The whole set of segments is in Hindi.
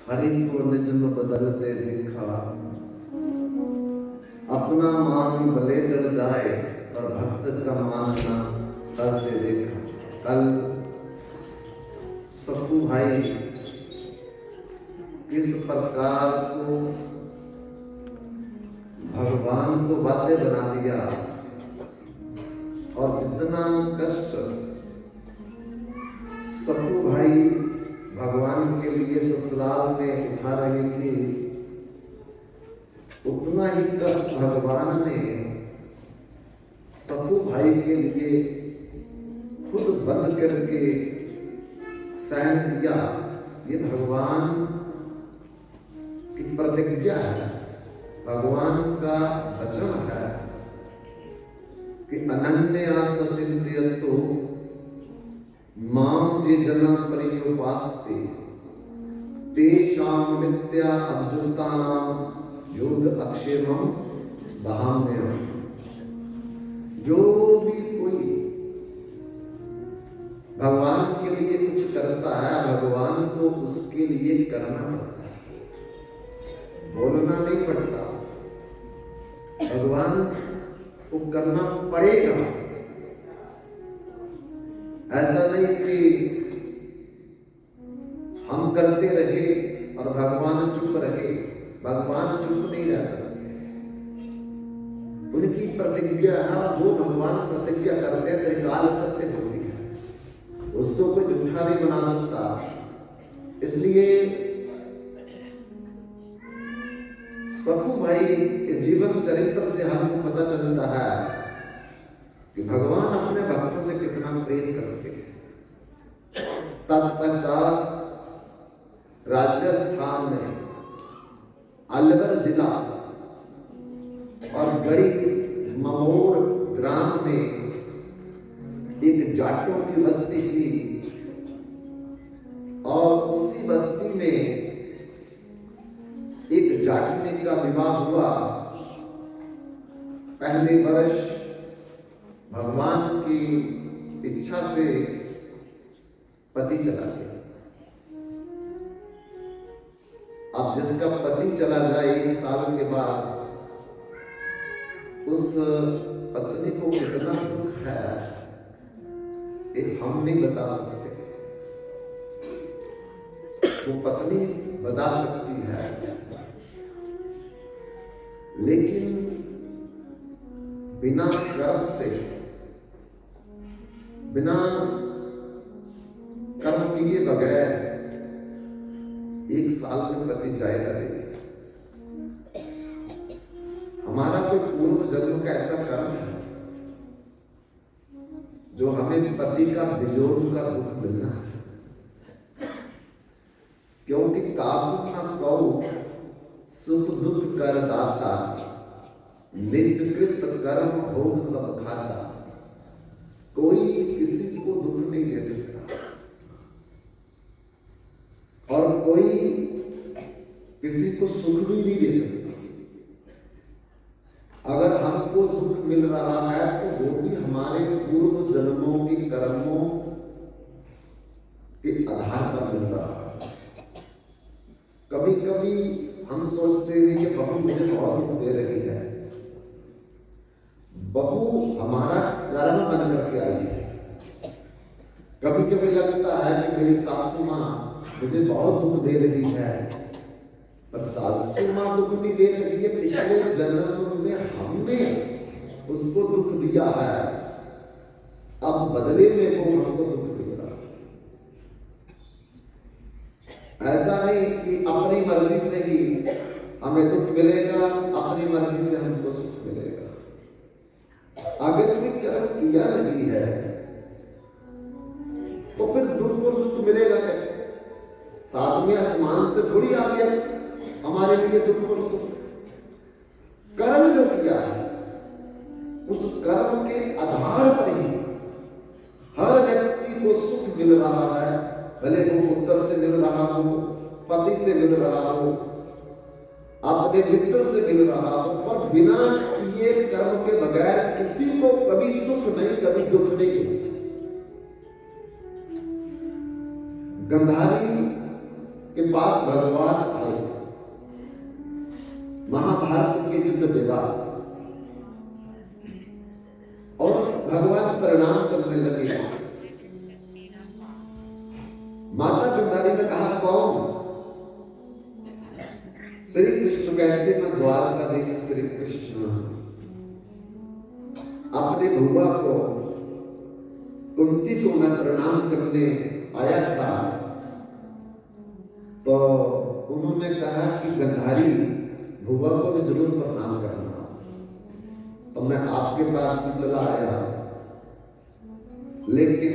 हरि को निज में बदलते देखा, अपना मान भले डर जाए और भक्त का मान ना करते देखा। कल सखू भाई किस प्रकार को भगवान को बाध्य बना दिया और जितना कष्ट सखू भाई भगवान के लिए ससुराल में उठा रही थी, उतना ही कष्ट भगवान ने सखू भाई के लिए खुद बंद करके सहन किया। ये भगवान की प्रतिज्ञा है, भगवान का वचन है कि अनन्या सचिंतयतो मां जे जना पर्युपास्ते तेषां नित्या अद्भुतानां योग अक्षेमं वहाम्यहम्। जो भी कोई भगवान के लिए कुछ करता है, भगवान को उसके लिए करना पड़ता है, बोलना नहीं पड़ता, भगवान को करना पड़ेगा। ऐसा नहीं कि हम करते रहे और भगवान चुप रहे। भगवान चुप नहीं रह सकते, उनकी प्रतिज्ञा है और जो भगवान प्रतिज्ञा करते हैं त्रिकाल सत्य होती है, उसको कोई झूठा नहीं बना सकता। इसलिए सखू भाई के जीवन चरित्र से हमको पता चलता है कि भगवान अपने भक्तों से कितना प्रेम करते हैं। तत्पश्चात राजस्थान में अलवर जिला और गढ़ी ममोड़ ग्राम में एक जाटों की बस्ती थी और उसी बस्ती में एक जाटने का विवाह हुआ। पहले वर्ष भगवान की इच्छा से पति चला गया। अब जिसका पति चला जाए 1 साल के बाद, उस पत्नी को कितना दुख है ये हम नहीं बता सकते, वो पत्नी बता सकती है। लेकिन बिना कर्म से, बिना कर्म किए बगैर 1 साल में पति जाएगा नहीं। हमारा कोई पूर्व जन्म का ऐसा कर्म है जो हमें पति का वियोग का दुख मिलना है, क्योंकि काबू न कौ सुख दुख कर दाता, निज कृत कर्म भोग सब खाता। कोई किसी को दुख नहीं दे सकता और कोई किसी को सुख भी नहीं दे सकता। अगर हमको दुख मिल रहा है तो वो भी हमारे पूर्व जन्मों के कर्मों के आधार पर मिल रहा है। कभी कभी हम सोचते हैं कि बहू मुझे बहुत दुख दे रही है। बहू हमारा कर्म बन करके आई है। कभी कभी लगता है कि मेरी सासू माँ मुझे बहुत दुख दे रही है, पर सासू माँ दुख नहीं दे रही है, पिछले जन्म में हमने उसको दुख दिया है, अब बदले में वो हमको दुख मिल रहा है। ऐसा नहीं कि अपनी मर्जी से ही हमें दुख मिलेगा, अपनी मर्जी से हमको सुख मिलेगा। अगर कोई कर्म किया नहीं है तो फिर दुख और सुख मिलेगा कैसे? साथ में आसमान से थोड़ी आ गया हमारे लिए दुख और सुख। कर्म जो किया है उस कर्म के आधार पर ही हर व्यक्ति को सुख मिल रहा है, भले वो पुत्र से मिल रहा हो, पति से मिल रहा हो, अपने मित्र से मिल रहा हो, पर बिना ये कर्म के बगैर किसी को कभी सुख नहीं, कभी दुख नहीं मिलता। गंधारी के पास भगवान आए, महाभारत के युद्ध विवाद, और भगवान प्रणाम करने लगे। माता गंधारी ने कहा, कौन? श्री कृष्ण कहते, मैं द्वारकाधीश श्री कृष्ण अपने भुआ को, कुंती को मैं प्रणाम करने आया था। तो उन्होंने कहा कि गंधारी भुआ को भी जरूर प्रणाम करना, तो मैं आपके पास भी चला आया। लेकिन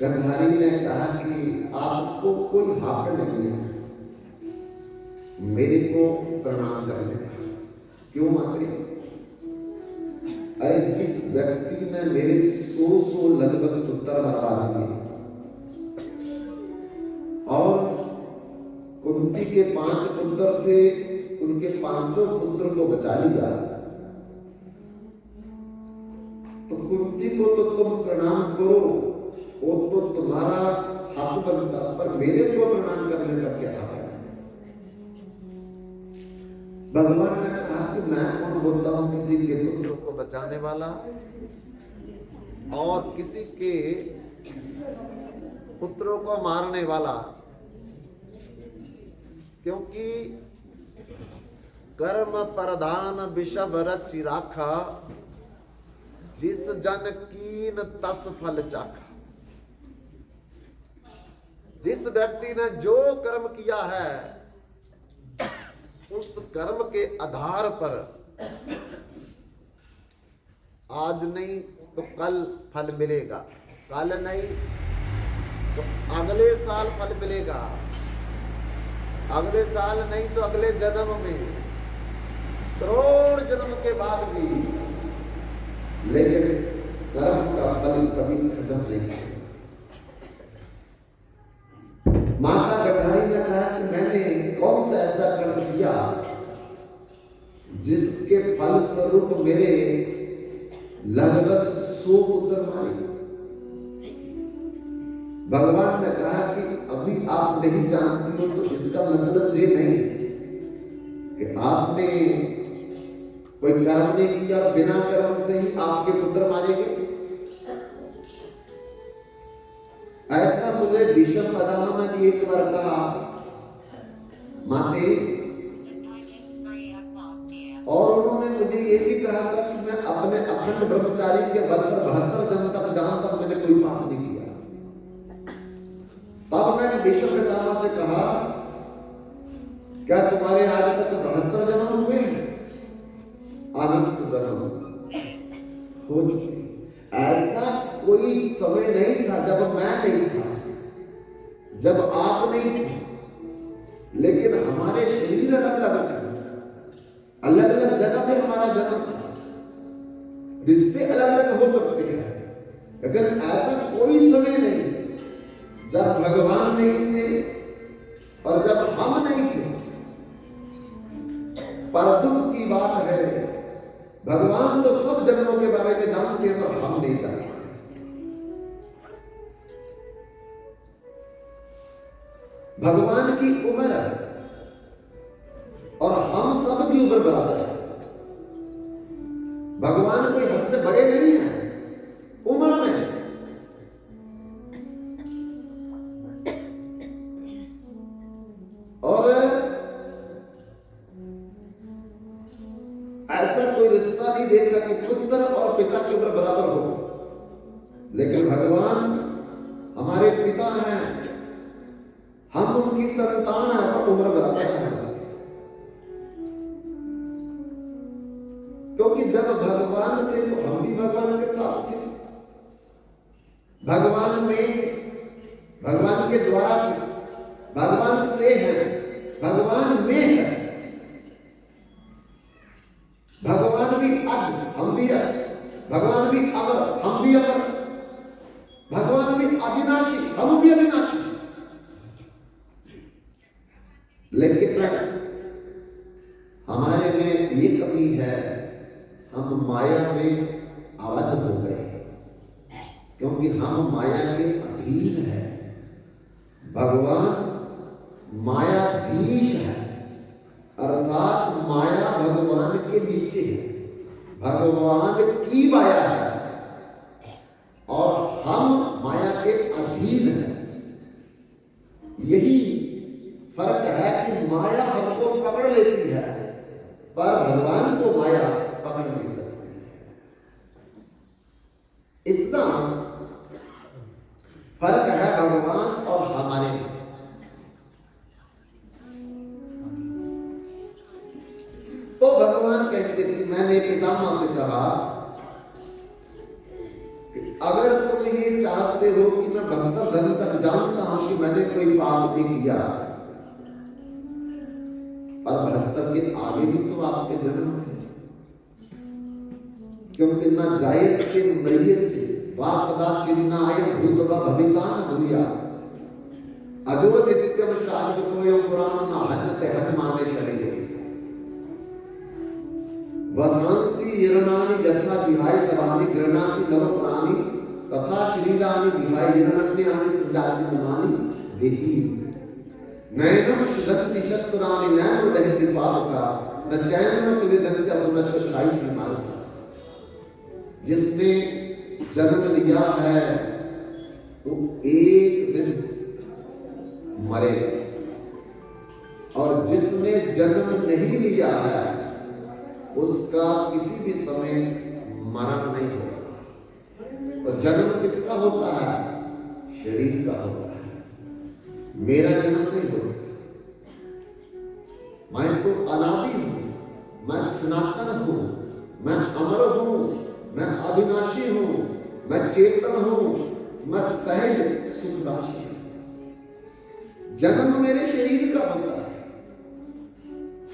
गंधारी ने कहा कि आपको कोई हक नहीं है मेरे को प्रणाम करने का। क्यों माते? अरे जिस व्यक्ति ने मेरे 100 लगभग पुत्र मरवा दिए और कुंती के 5 पुत्र थे, उनके 5 पुत्र को बचा लिया, तो कुंती को तो तुम प्रणाम करो, वो तो तुम्हारा हक बनता, पर मेरे को प्रणाम करने का क्या हक है? भगवान ने कहा कि मैं कौन होता हूं किसी के पुत्रों को बचाने वाला और किसी के पुत्रों को मारने वाला, क्योंकि कर्म प्रधान विषव रचि राखा, जिस जन कीन तस फल चाखा। जिस व्यक्ति ने जो कर्म किया है उस कर्म के आधार पर आज नहीं तो कल फल मिलेगा, कल नहीं तो अगले साल फल मिलेगा, अगले साल नहीं तो अगले जन्म में, करोड़ जन्म के बाद भी। लेकिन कर्म का फल कभी खत्म नहीं होगा। माता गंधारी ने कहा कि मैंने कौन सा ऐसा कर्म किया जिसके फल स्वरूप मेरे लगभग 100 पुत्र मारे। भगवान ने कहा कि अभी आप नहीं जानती हो, तो इसका मतलब ये नहीं कि आपने कोई कर्म नहीं किया और बिना कर्म से ही आपके पुत्र मारे गए। ऐसा मुझे भीष्म पितामह ने भी एक बार कहा, माते, और उन्होंने मुझे ये भी कहा था कि मैं अपने अखंड ब्रह्मचारी के बल पर 72 जन्म तक जहां तक मैंने कोई पाप नहीं किया। तब मैंने भीष्म पितामह से कहा, क्या तुम्हारे आज तक 72 जन्म हुए हैं? अनंत जन्म हो चुके। ऐसा कोई समय नहीं था जब मैं नहीं था, जब आप नहीं थे, लेकिन हमारे शरीर अलग अलग थे, अलग अलग जगह पे हमारा जन्म था। रिश्ते अलग अलग हो सकते हैं, लेकिन ऐसा कोई समय नहीं जब भगवान नहीं थे और जब हम नहीं थे। पर दुख की बात है, भगवान तो सब जन्मों के बारे में जानते हैं, पर हम नहीं जानते। भगवान की उम्र है और हम सब की उम्र बराबर है। भगवान कोई हमसे बड़े नहीं है उम्र में। और ऐसा कोई रिश्ता नहीं देखा कि पुत्र और पिता की उम्र बराबर हो, लेकिन भगवान हमारे पिता हैं, हम उनकी संतान है, और उम्र बराबर है। क्योंकि जब भगवान थे तो हम भी भगवान के साथ थे, भगवान में, भगवान के द्वारा थे, भगवान से है, भगवान में है। भगवान भी अज, हम भी अज, भगवान भी अमर, हम भी अमर, भगवान भी अविनाशी, हम भी अविनाशी। लेकिन हमारे में ये कमी है, हम माया में आबद्ध हो गए, क्योंकि हम माया के अधीन हैं। भगवान मायाधीश है, अर्थात माया भगवान के नीचे है, भगवान की माया है और हम माया के अधीन हैं। यही फर्क है कि माया हमको पकड़ लेती है पर भगवान को माया पकड़ नहीं सकती। इतना फर्क है भगवान और हमारे में। तो भगवान कहते कि मैंने पितामह से कहा कि अगर तुम ये चाहते हो कि मैं भक्त धन तक जानता हूं कि मैंने कोई पाप नहीं किया, और भक्त के आगे भी तो आपके जन्म थे, क्योंकि न जायत के मरियत वापदा चिन्नाय भूतवा भविता न भूया अजो नित्यम शाश्वतोयम पुराण न हन्यते हनुमाने शरीरे वसांसी हिरणानि जथा विहाय तवानि गृणाति नव प्राणी तथा शरीरानि विहाय हिरण्यग्नि संजाति नमानि देहि नैनम शिदन्ति शस्त्राणि नैन दहति पावका न चैनम क्लिदन्ति अपनश्व शायी मारुका। जिसने जन्म लिया है वो एक दिन मरेगा और जिसने जन्म नहीं लिया है उसका किसी भी समय मरण नहीं होगा। और जन्म किसका होता है? शरीर का होता है। मेरा जन्म नहीं होता। मैं तो अनादि हूं, मैं सनातन हूं, मैं अमर हूं, मैं अविनाशी हूं, मैं चेतन हूं, मैं सहज सुखराशि हूं। जन्म मेरे शरीर का होता है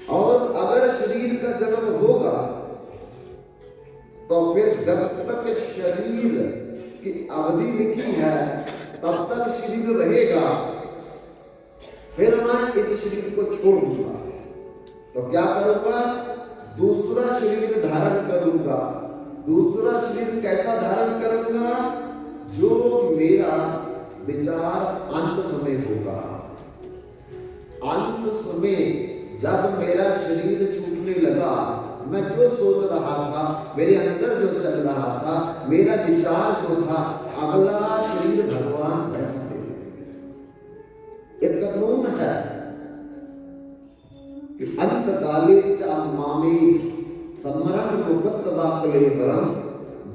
और अगर शरीर का जन्म होगा तो फिर जब तक शरीर की अवधि लिखी है तब तक शरीर रहेगा, फिर मैं इस शरीर को छोड़ दूंगा। तो क्या करूंगा? दूसरा शरीर धारण करूंगा। दूसरा शरीर कैसा धारण करूंगा? जो मेरा विचार अंत समय होगा। अंत समय जब मेरा शरीर छूटने लगा, मैं जो सोच रहा था, मेरे अंदर जो चल रहा था, मेरा विचार जो था, अगला शरीर भगवान वैसा दे देंगे। एक कानून है कि अंत काले च मामे समरण मुकत्तवा कलेवरम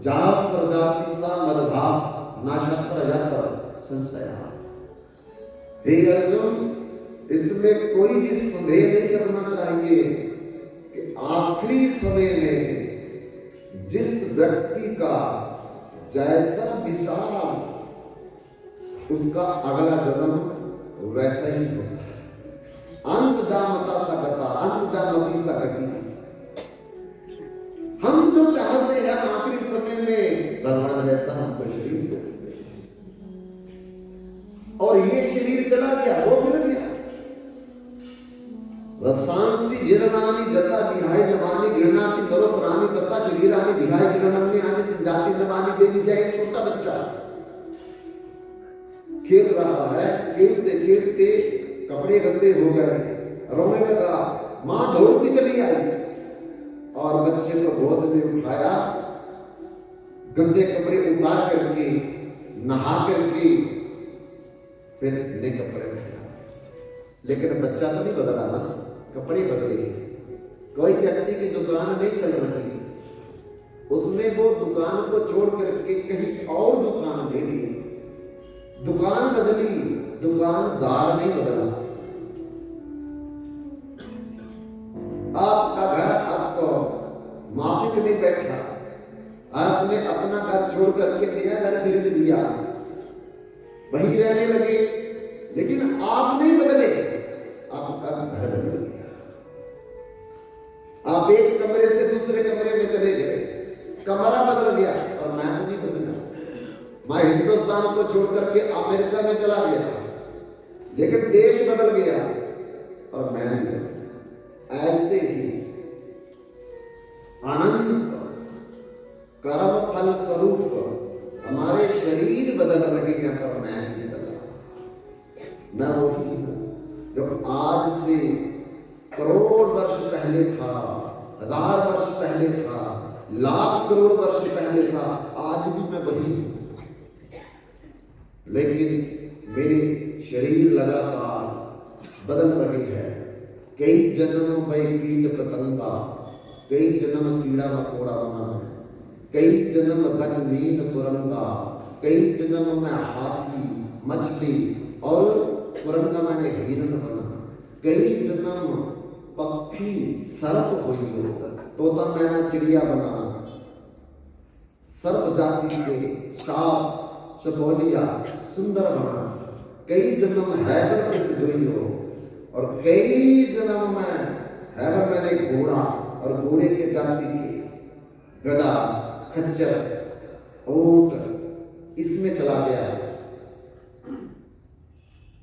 जा प्रजाति सा मदभाव नाशत्र यत्र संशय। हे अर्जुन, इसमें कोई भी संदेह नहीं करना चाहिए कि आखिरी समय में जिस व्यक्ति का जैसा विचार उसका अगला जन्म वैसा ही होता है। अंत जामता सकता, अंत जामती सकती। हम जो चाहते हैं आखिरी समय में भगवान वैसा हमको शरीर देते, और ये शरीर चला गया, वो मिल गया। वसांसी हिरणानि जता विहाय नवानि गृणाति नरो प्राणी तथा शरीरानि विहाय गृणन्नि आनि संजाति नवानि देवी। जाए एक छोटा बच्चा खेल रहा है, खेलते खेलते कपड़े गंदे हो गए, रोने लगा। मां दौड़ती चली आई और बच्चे को गोद में उठाया, गंदे कपड़े उतार करके नहा करके फिर नए कपड़े पहना। लेकिन बच्चा तो नहीं बदला ना, कपड़े बदले। कोई व्यक्ति की दुकान नहीं चल रही, उसने वो दुकान को छोड़ करके कहीं और दुकान ले ली। दुकान बदली, दुकानदार नहीं बदला। आपका घर आपको माफिक नहीं बैठा, आपने अपना घर छोड़ करके नया घर खरीद लिया, वहीं रहने लगे, लेकिन आप नहीं बदले, आपका घर बदल गया। आप एक कमरे से दूसरे कमरे में चले गए, कमरा बदल गया, और मैं तो नहीं बदला। मैं हिंदुस्तान को छोड़ करके अमेरिका में चला गया, लेकिन देश बदल गया और मैं नहीं बदला। ऐसे ही अनंत कर्म फल स्वरूप हमारे शरीर बदल रहे हैं, पर मैं नहीं बदला। जो आज से करोड़ वर्ष पहले था, 1000 वर्ष पहले था, लाख करोड़ वर्ष पहले था, आज भी मैं वही हूं। लेकिन मेरे शरीर लगातार बदल रहे हैं। कई जन्म में कीट पतंगा, कई जन्म कीड़ा मकोड़ा बना है, कई जन्म गज मीन कुरंगा, कई जन्म में हाथी मछली और कुरंगा मैंने हिरण बना, कई जन्म पक्षी सर्प हुई हो, तोता मैंने चिड़िया बना, सर्प जाति के साप सपोलिया सुंदर बना, कई जन्म हैबर वृत्त जोई हो, और कई जन्म में हैबर मैंने घोड़ा और घोड़े के जाति के गधा खच्चर ऊंट इसमें चला गया,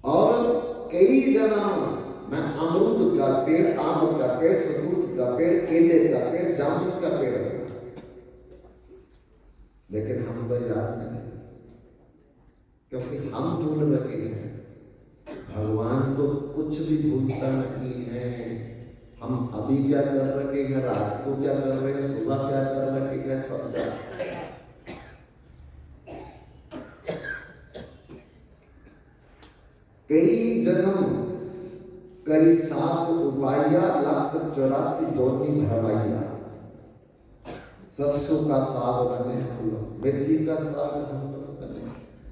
और कई जन्म मैं अमरूद का पेड़, आम का पेड़, सतूत का पेड़, केले का पेड़, जामुन का पेड़, लेकिन हम पर याद नहीं, क्योंकि हम भूल रहे हैं। भगवान को कुछ भी भूलता नहीं है। हम अभी क्या कर रहे हैं, रात को क्या कर रहे हैं, सुबह क्या कर रहे हैं, सब जानते हैं। कई जन्म करी 7 उपाया, 184 जोनी भरवाइया। सरसों का साग बने हम लोग, मेथी का साग हम लोग बने,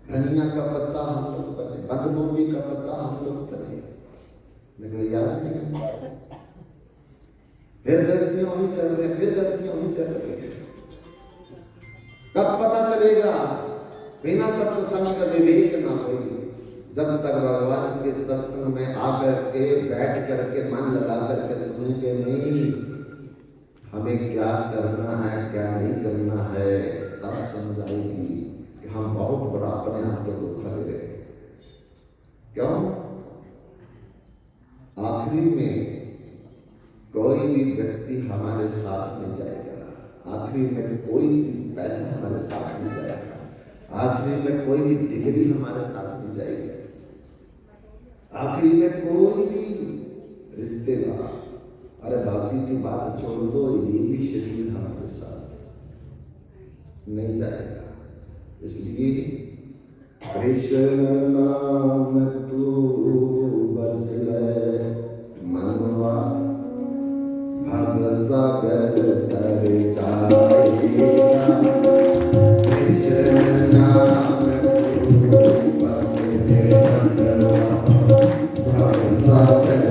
धनिया का पत्ता हम लोग बने, बंद गोभी का पत्ता हम लोग बने, लेकिन याद नहीं। फिर गलतियां ही कर रहे, फिर गलतियां ही कर रहे। कब पता चलेगा? बिना सत्संग विवेक ना होई। जब तक भगवान के सत्संग में आकर के बैठ करके मन लगा करके सुनेंगे नहीं, हमें क्या करना है क्या नहीं करना है, तब समझ आएगी कि हम बहुत बड़ा अपने आप को धोखा दे रहे हैं। क्यों? आखिरी में कोई भी व्यक्ति हमारे साथ नहीं जाएगा, आखिरी में कोई भी पैसा हमारे साथ नहीं जाएगा, आखिरी में कोई भी डिग्री हमारे साथ नहीं जाएगी, आखिरी में कोई भी रिश्तेदार, अरे बाकी की बात छोड़ दो, ये भी शरीर हमारे साथ नहीं जाएगा। इसलिए कृष्ण नाम तू बजले मनवा, भग सागर तर जाएगा। कृष्ण नाम तू बजले मनवा, भग सागर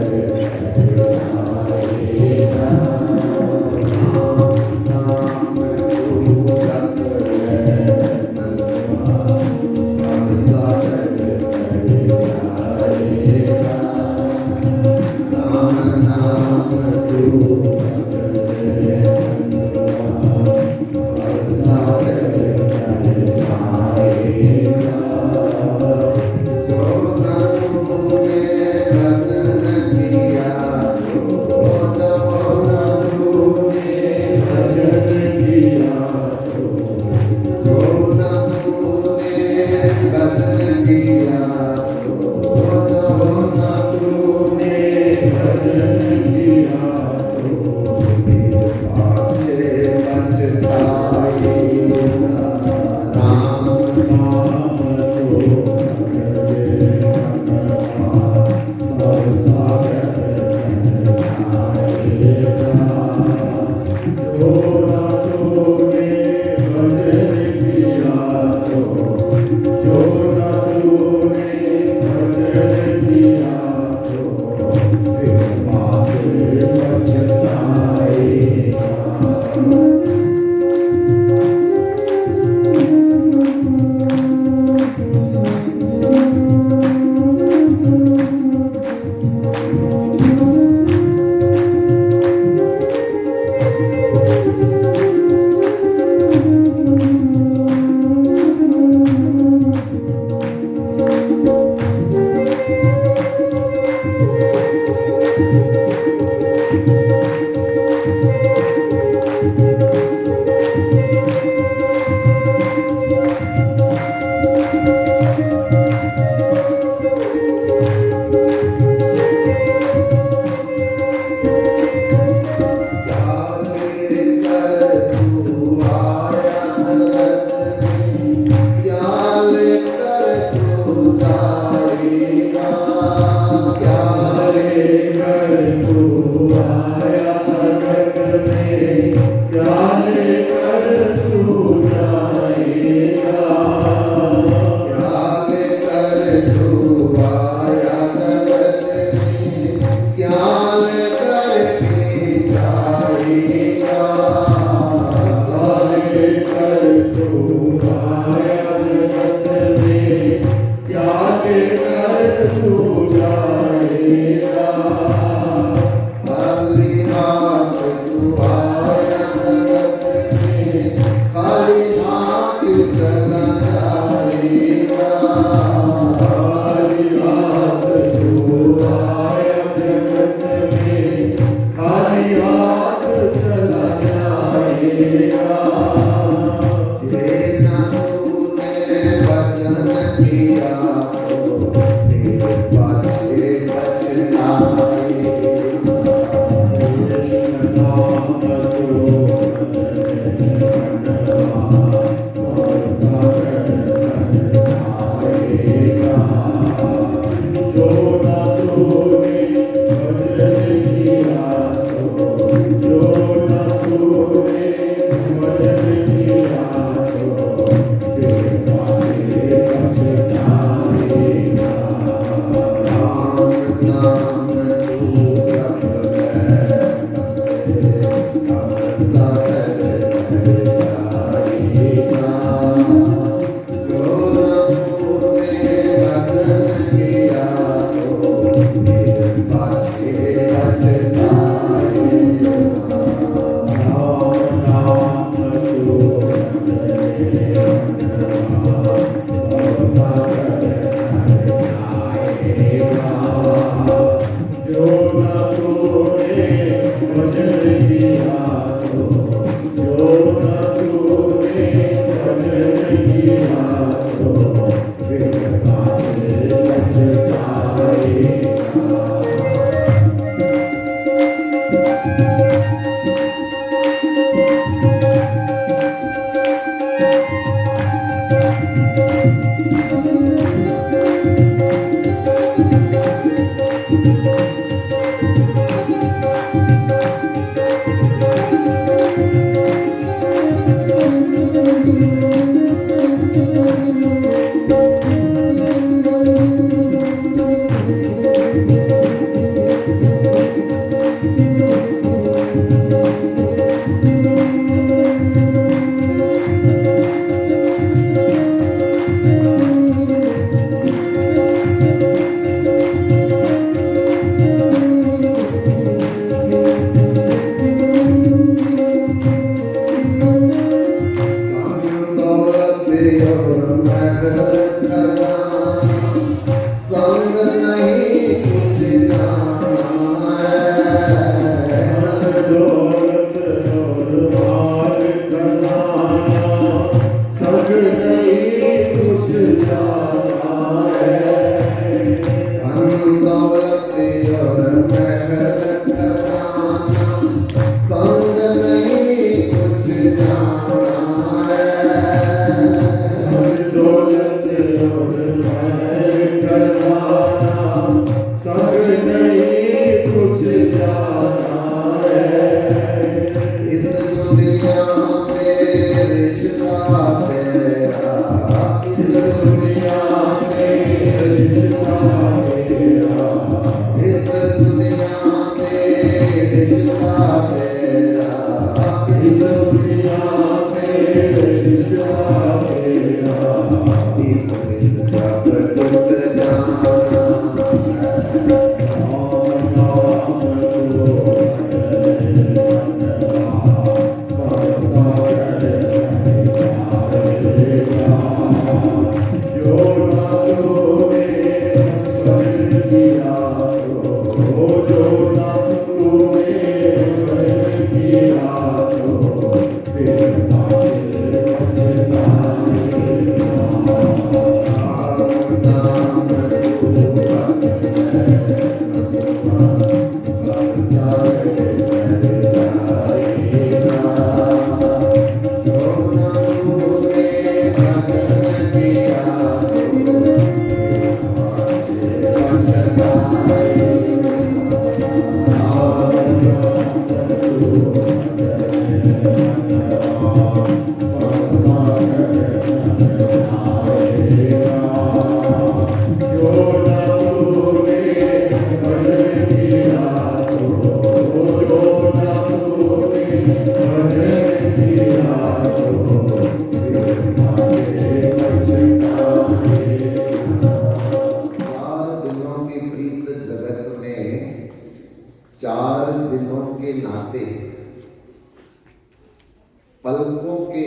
पलकों के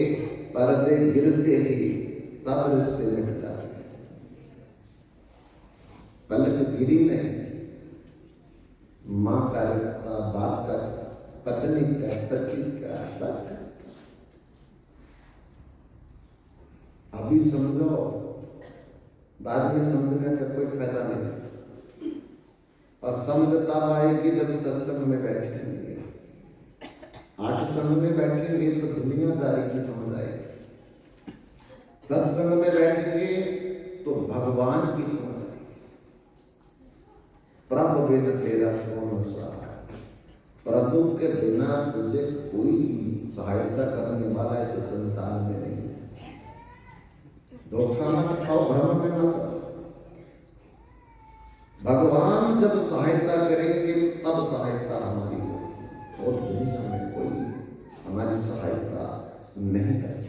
पर्दे गिरते ही सब रिश्ते मिट जाते। पलक गिरी नहीं, माँ का रिश्ता, बाप का, पत्नी का, पति का, सब। अभी समझो, बाद में समझने का कोई फायदा नहीं। और समझ तब आएगी जब सत्संग में बैठेंगे। आठ संग में बैठेंगे तो दुनियादारी की समझ आएगी। सत्संग में बैठेंगे तो भगवान की समझ आएगी। प्रभु बिन तेरा कौन सहाय, प्रभु के बिना तुझे कोई सहायता करने वाला इस संसार में नहीं है। धोखा मत खाओ, भ्रम में मत। भगवान जब सहायता करेंगे तब सहायता हमारी होगी, और दुनिया में कोई हमारी सहायता नहीं कर सकता।